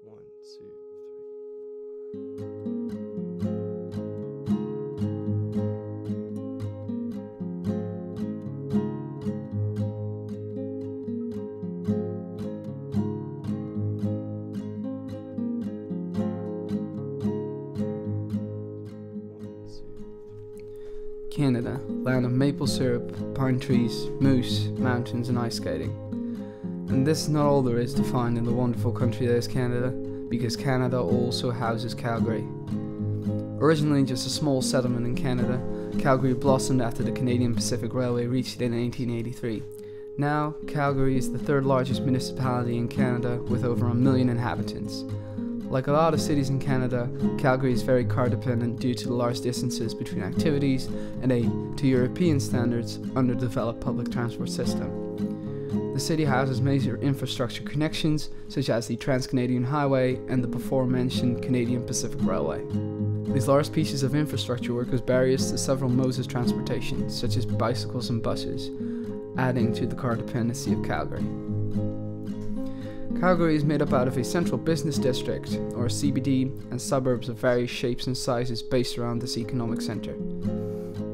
1, 2, 3. Canada, land of maple syrup, pine trees, moose, mountains and ice skating. And this is not all there is to find in the wonderful country that is Canada, because Canada also houses Calgary. Originally just a small settlement in Canada, Calgary blossomed after the Canadian Pacific Railway reached it in 1883. Now, Calgary is the third largest municipality in Canada with over 1 million inhabitants. Like a lot of cities in Canada, Calgary is very car dependent due to the large distances between activities and a, to European standards, underdeveloped public transport system. The city houses major infrastructure connections such as the Trans-Canadian Highway and the before-mentioned Canadian Pacific Railway. These large pieces of infrastructure work as barriers to several modes of transportation, such as bicycles and buses, adding to the car dependency of Calgary. Calgary is made up out of a central business district, or CBD, and suburbs of various shapes and sizes based around this economic centre.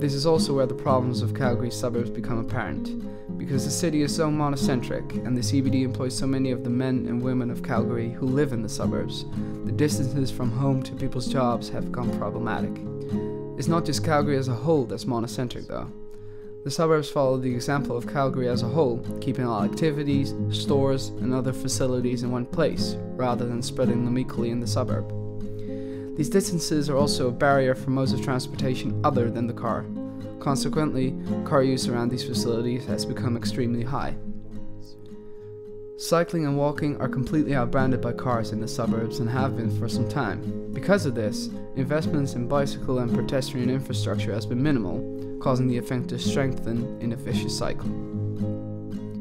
This is also where the problems of Calgary's suburbs become apparent, because the city is so monocentric and the CBD employs so many of the men and women of Calgary who live in the suburbs. The distances from home to people's jobs have become problematic. It's not just Calgary as a whole that's monocentric though. The suburbs follow the example of Calgary as a whole, keeping all activities, stores, and other facilities in one place, rather than spreading them equally in the suburb. These distances are also a barrier for modes of transportation other than the car. Consequently, car use around these facilities has become extremely high. Cycling and walking are completely outbranded by cars in the suburbs and have been for some time. Because of this, investments in bicycle and pedestrian infrastructure has been minimal, causing the effect to strengthen in a vicious cycle.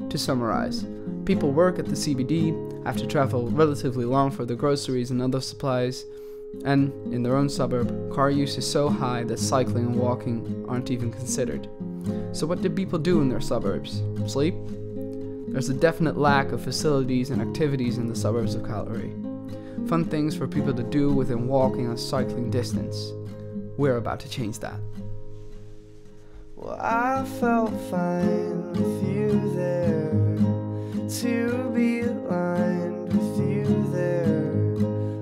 To summarize, people work at the CBD, have to travel relatively long for their groceries and other supplies, and in their own suburb, car use is so high that cycling and walking aren't even considered. So what do people do in their suburbs? Sleep? There's a definite lack of facilities and activities in the suburbs of Calgary. Fun things for people to do within walking and cycling distance. We're about to change that. Well, I felt fine with you there, to be aligned with you there.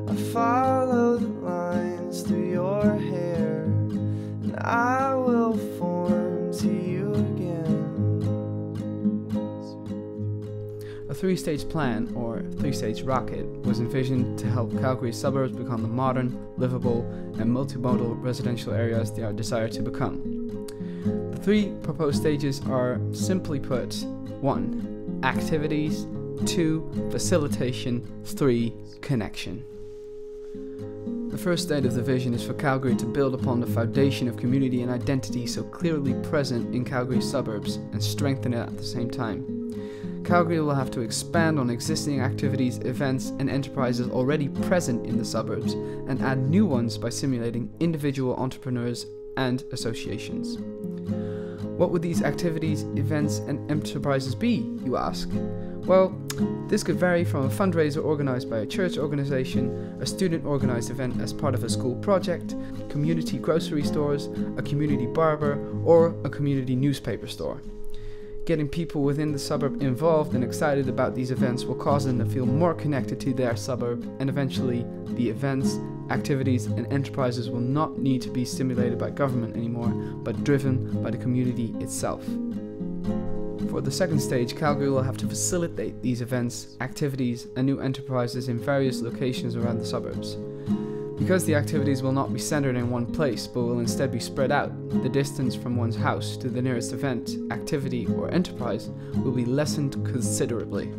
I follow the lines through your hair, and I will form to you again. A three-stage plan, or three-stage rocket, was envisioned to help Calgary's suburbs become the modern, livable, and multimodal residential areas they are desired to become. The three proposed stages are, simply put, 1. Activities, 2. Facilitation, 3. Connection. The first stage of the vision is for Calgary to build upon the foundation of community and identity so clearly present in Calgary's suburbs and strengthen it at the same time. Calgary will have to expand on existing activities, events, and enterprises already present in the suburbs and add new ones by simulating individual entrepreneurs and associations. What would these activities, events, and enterprises be, you ask? Well, this could vary from a fundraiser organized by a church organization, a student-organized event as part of a school project, community grocery stores, a community barber, or a community newspaper store. Getting people within the suburb involved and excited about these events will cause them to feel more connected to their suburb, and eventually the events, activities, and enterprises will not need to be stimulated by government anymore, but driven by the community itself. For the second stage, Calgary will have to facilitate these events, activities, and new enterprises in various locations around the suburbs. Because the activities will not be centered in one place, but will instead be spread out, the distance from one's house to the nearest event, activity, or enterprise will be lessened considerably.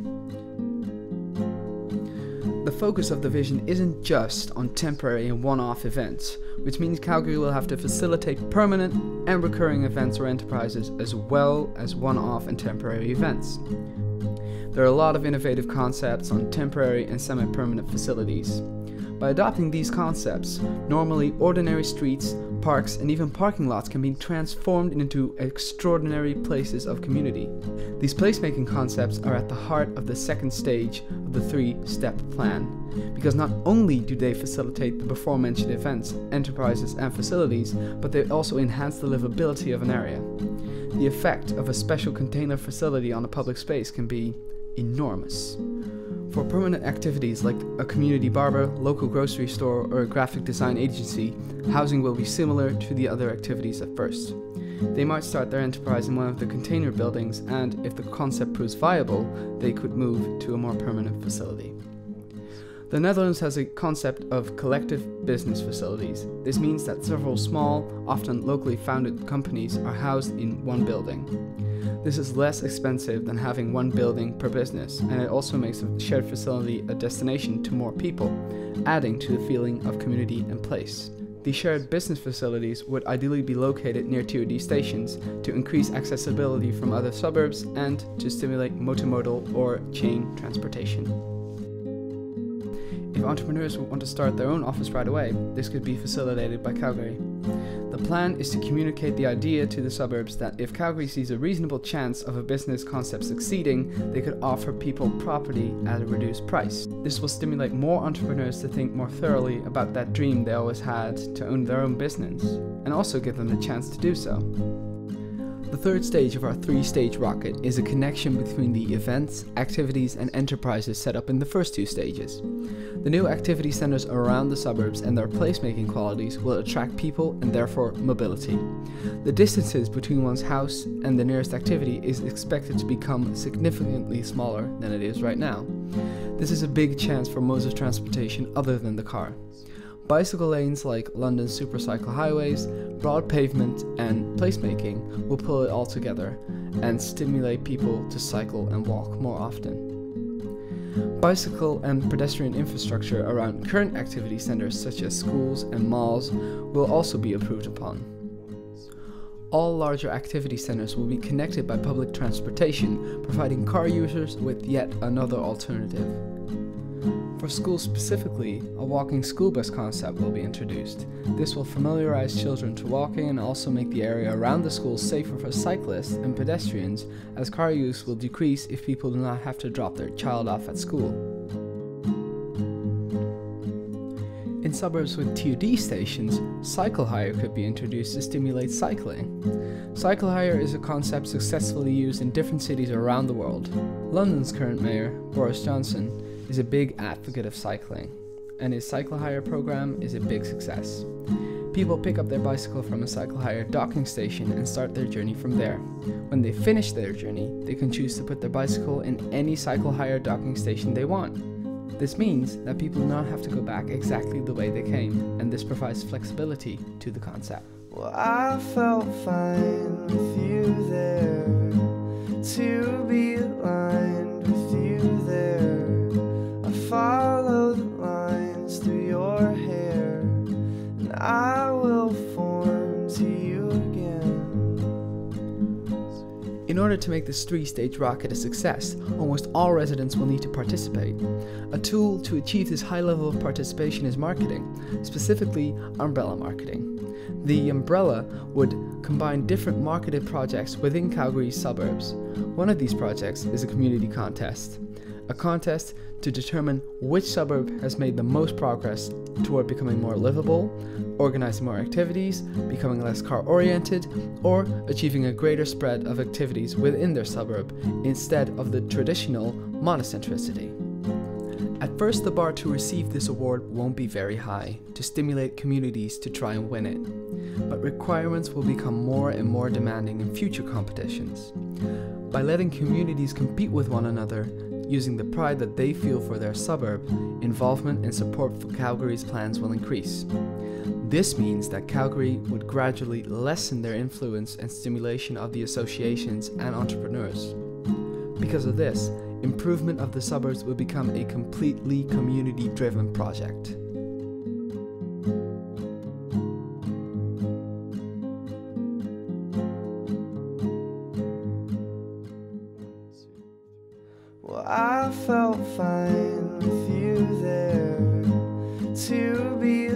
The focus of the vision isn't just on temporary and one-off events, which means Calgary will have to facilitate permanent and recurring events or enterprises as well as one-off and temporary events. There are a lot of innovative concepts on temporary and semi-permanent facilities. By adopting these concepts, normally ordinary streets, parks, and even parking lots can be transformed into extraordinary places of community. These placemaking concepts are at the heart of the second stage of the three-step plan, because not only do they facilitate the before-mentioned events, enterprises, and facilities, but they also enhance the livability of an area. The effect of a special container facility on a public space can be enormous. For permanent activities like a community barber, local grocery store, or a graphic design agency, housing will be similar to the other activities at first. They might start their enterprise in one of the container buildings, and if the concept proves viable, they could move to a more permanent facility. The Netherlands has a concept of collective business facilities. This means that several small, often locally founded companies are housed in one building. This is less expensive than having one building per business, and it also makes a shared facility a destination to more people, adding to the feeling of community and place. These shared business facilities would ideally be located near TOD stations to increase accessibility from other suburbs and to stimulate multimodal or chain transportation. If entrepreneurs want to start their own office right away, this could be facilitated by Calgary. The plan is to communicate the idea to the suburbs that if Calgary sees a reasonable chance of a business concept succeeding, they could offer people property at a reduced price. This will stimulate more entrepreneurs to think more thoroughly about that dream they always had to own their own business, and also give them the chance to do so. The third stage of our three-stage rocket is a connection between the events, activities, and enterprises set up in the first two stages. The new activity centers around the suburbs and their placemaking qualities will attract people and therefore mobility. The distances between one's house and the nearest activity is expected to become significantly smaller than it is right now. This is a big chance for modes of transportation other than the car. Bicycle lanes like London's supercycle highways, broad pavement, and placemaking will pull it all together and stimulate people to cycle and walk more often. Bicycle and pedestrian infrastructure around current activity centers such as schools and malls will also be improved upon. All larger activity centers will be connected by public transportation, providing car users with yet another alternative. For schools specifically, a walking school bus concept will be introduced. This will familiarize children to walking and also make the area around the school safer for cyclists and pedestrians, as car use will decrease if people do not have to drop their child off at school. In suburbs with TOD stations, cycle hire could be introduced to stimulate cycling. Cycle hire is a concept successfully used in different cities around the world. London's current mayor, Boris Johnson, is a big advocate of cycling, and his cycle hire program is a big success. People pick up their bicycle from a cycle hire docking station and start their journey from there. When they finish their journey, they can choose to put their bicycle in any cycle hire docking station they want. This means that people do not have to go back exactly the way they came, and this provides flexibility to the concept. Well, I felt fine with you there, to be aligned with you there. I follow the lines through your hair, and I will form to you again. In order to make this three-stage rocket a success, almost all residents will need to participate. A tool to achieve this high level of participation is marketing, specifically umbrella marketing. The umbrella would combine different marketed projects within Calgary's suburbs. One of these projects is a community contest. A contest to determine which suburb has made the most progress toward becoming more livable, organizing more activities, becoming less car-oriented, or achieving a greater spread of activities within their suburb instead of the traditional monocentricity. At first, the bar to receive this award won't be very high to stimulate communities to try and win it, but requirements will become more and more demanding in future competitions. By letting communities compete with one another, using the pride that they feel for their suburb, involvement and support for Calgary's plans will increase. This means that Calgary would gradually lessen their influence and stimulation of the associations and entrepreneurs. Because of this, improvement of the suburbs will become a completely community-driven project. Well, I felt fine with you there, to be